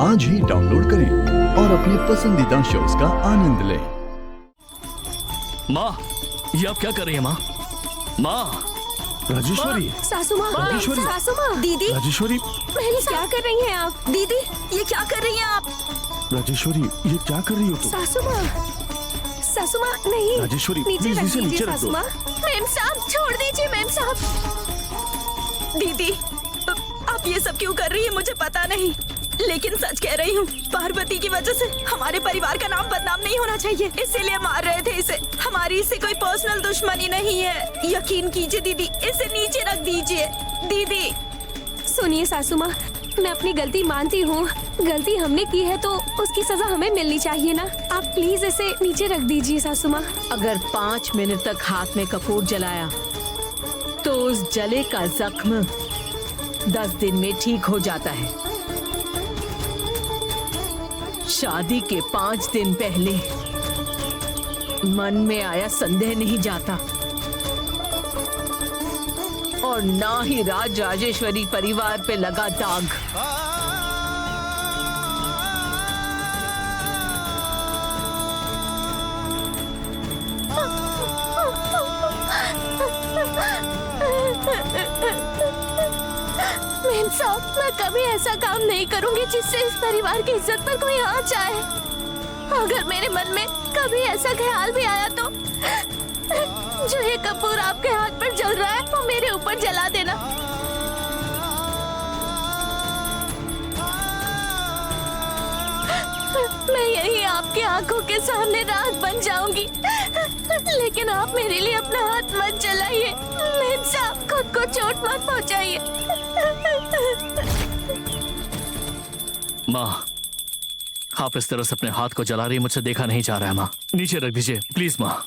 आज ही डाउनलोड करें और अपने पसंदीदा शोज का आनंद लें। माँ, ये आप क्या कर रही है माँ? माँ, राजेश्वरी, सासू माँ, राजेश्वरी, सासू माँ, दीदी, राजेश्वरी, पहले क्या कर रही हैं आप? दीदी, ये क्या कर रही हैं आप? राजेश्वरी, ये क्या कर रही हो तुम? सासू माँ, नहीं, राजेश्वरी, नीचे प्लीज रख इसे दीजिए नीचे रख सासू दो। माँ। मैम साहब, छोड़ दीजिए मैम साहब। दीदी, आप ये सब क्यों कर रही है मुझे पता नहीं, लेकिन सच कह रही हूँ, पार्वती की वजह से हमारे परिवार का नाम बदनाम नहीं होना चाहिए, इसीलिए मार रहे थे इसे। हमारी इससे कोई पर्सनल दुश्मनी नहीं है, यकीन कीजिए दीदी, इसे नीचे रख दीजिए। दीदी सुनिए सासू माँ, मैं अपनी गलती मानती हूँ, गलती हमने की है तो उसकी सजा हमें मिलनी चाहिए ना। आप प्लीज इसे नीचे रख दीजिए सासू माँ। अगर 5 मिनट तक हाथ में कपूर जलाया तो उस जले का जख्म 10 दिन में ठीक हो जाता है। शादी के 5 दिन पहले मन में आया संदेह नहीं जाता और ना ही राज राजेश्वरी परिवार पे लगा दाग। मैम साहब, मैं कभी ऐसा काम नहीं करूंगी जिससे इस परिवार की इज्जत पर कोई आँच आए। अगर मेरे मन में कभी ऐसा ख्याल भी आया तो जो ये कपूर आपके हाथ पर जल रहा है वो मेरे ऊपर जला देना। मैं यही आपकी आंखों के सामने राख बन जाऊंगी, लेकिन आप मेरे लिए अपना हाथ मत जलाइए। मैम साहब, खुद को चोट मत पहुंचाइए। माँ, आप इस तरह से अपने हाथ को जला रही, मुझसे देखा नहीं जा रहा है माँ। नीचे रख दीजिए प्लीज माँ।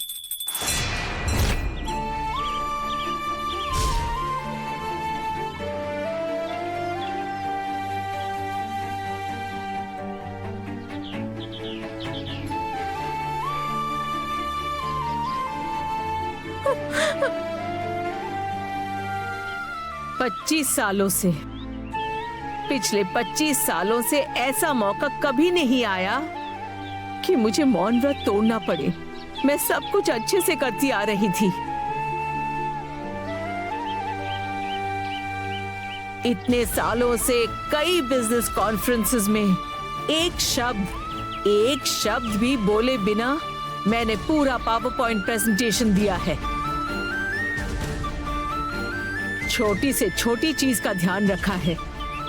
पिछले 25 सालों से ऐसा मौका कभी नहीं आया कि मुझे मौन व्रत तोड़ना पड़े। मैं सब कुछ अच्छे से करती आ रही थी। इतने सालों से कई बिजनेस कॉन्फ्रेंसेस में एक शब्द भी बोले बिना मैंने पूरा पावर पॉइंट प्रेजेंटेशन दिया है। छोटी से छोटी चीज का ध्यान रखा है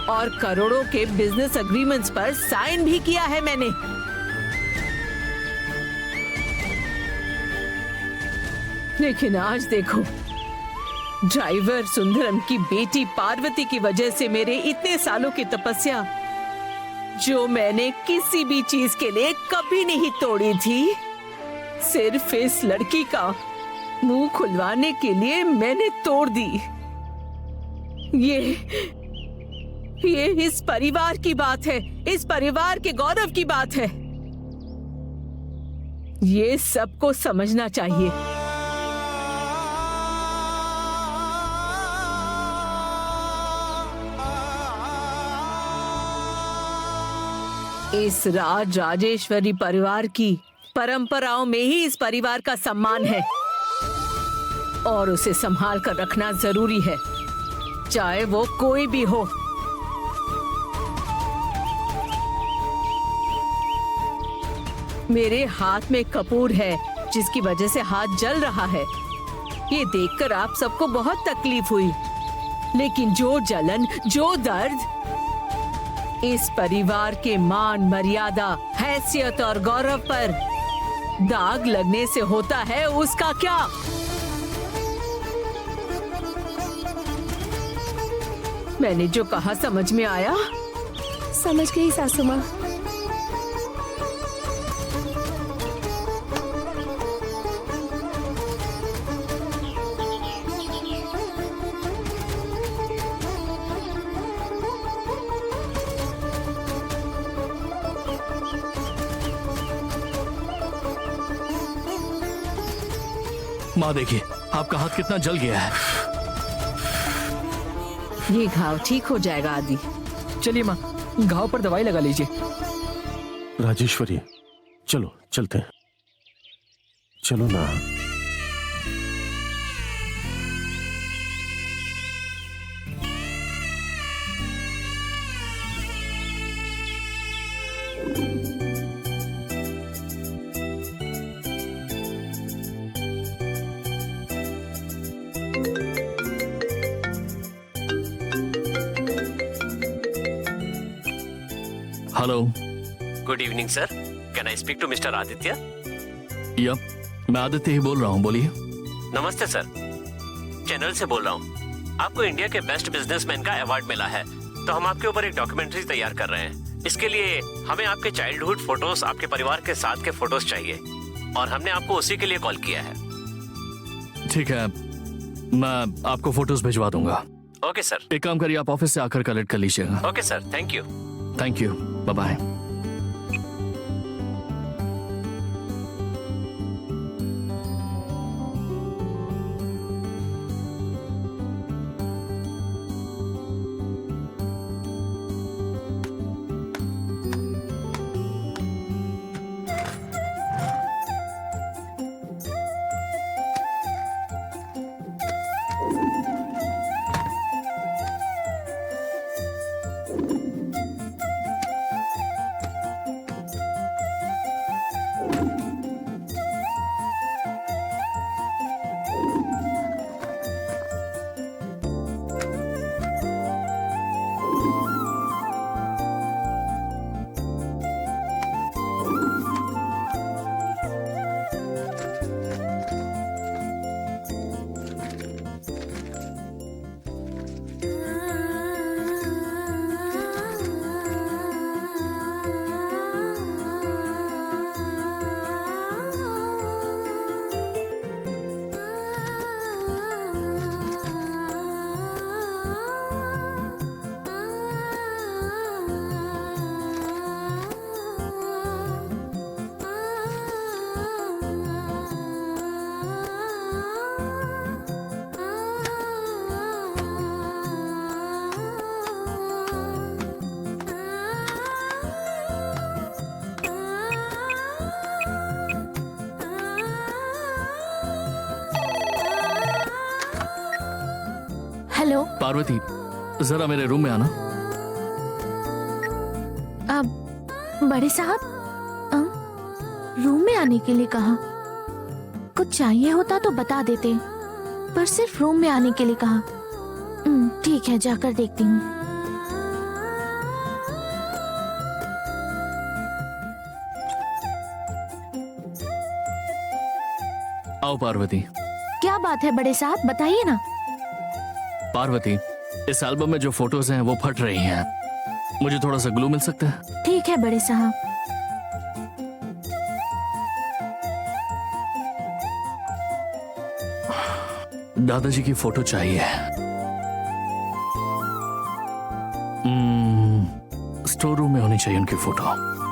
और करोड़ों के बिजनेस एग्रीमेंट्स पर साइन भी किया है मैंने। लेकिन आज देखो, ड्राइवर सुंदरम की बेटी पार्वती की वजह से मेरे इतने सालों की तपस्या, जो मैंने किसी भी चीज के लिए कभी नहीं तोड़ी थी, सिर्फ इस लड़की का मुंह खुलवाने के लिए मैंने तोड़ दी। ये इस परिवार की बात है, इस परिवार के गौरव की बात है। ये सबको समझना चाहिए। इस राज राजेश्वरी परिवार की परंपराओं में ही इस परिवार का सम्मान है और उसे संभाल कर रखना जरूरी है, चाहे वो कोई भी हो। मेरे हाथ में कपूर है जिसकी वजह से हाथ जल रहा है। ये देखकर आप सबको बहुत तकलीफ हुई, लेकिन जो जलन, जो दर्द इस परिवार के मान, मर्यादा, हैसियत और गौरव पर दाग लगने से होता है, उसका क्या? मैंने जो कहा समझ में आया? समझ गई सासू माँ। माँ देखिए, आपका हाथ कितना जल गया है। ये घाव ठीक हो जाएगा आदि। चलिए माँ, घाव पर दवाई लगा लीजिए। राजेश्वरी, चलो चलते हैं, चलो ना। Hello. Good evening sir, can I speak to mister Aditya? Yep, मैं आदित्य ही बोल रहा हूँ, बोलिए। नमस्ते सर, चैनल से बोल रहा हूँ। आपको इंडिया के बेस्ट बिजनेसमैन का अवार्ड मिला है, तो हम आपके ऊपर एक डॉक्यूमेंट्री तैयार कर रहे हैं। इसके लिए हमें आपके चाइल्डहुड फोटोज, आपके परिवार के साथ के फोटोज चाहिए, और हमने आपको उसी के लिए कॉल किया है। ठीक है, मैं आपको फोटोज भिजवा दूंगा। Okay sir. एक काम करिए, आप ऑफिस से आकर कलेक्ट कर लीजिएगा। Okay sir, thank you. Thank you, bye bye. Hello. Parvati, जरा मेरे रूम में आना। अब बड़े साहब, रूम में आने के लिए कहा। कुछ चाहिए होता तो बता देते, पर सिर्फ रूम में आने के लिए कहा। ठीक है, जाकर देखती हूँ। आओ पार्वती। क्या बात है बड़े साहब, बताइए ना। पार्वती, इस एल्बम में जो फोटोज हैं वो फट रही हैं, मुझे थोड़ा सा ग्लू मिल सकता है? ठीक है बड़े साहब। दादाजी की फोटो चाहिए। स्टोर रूम में होनी चाहिए उनकी फोटो।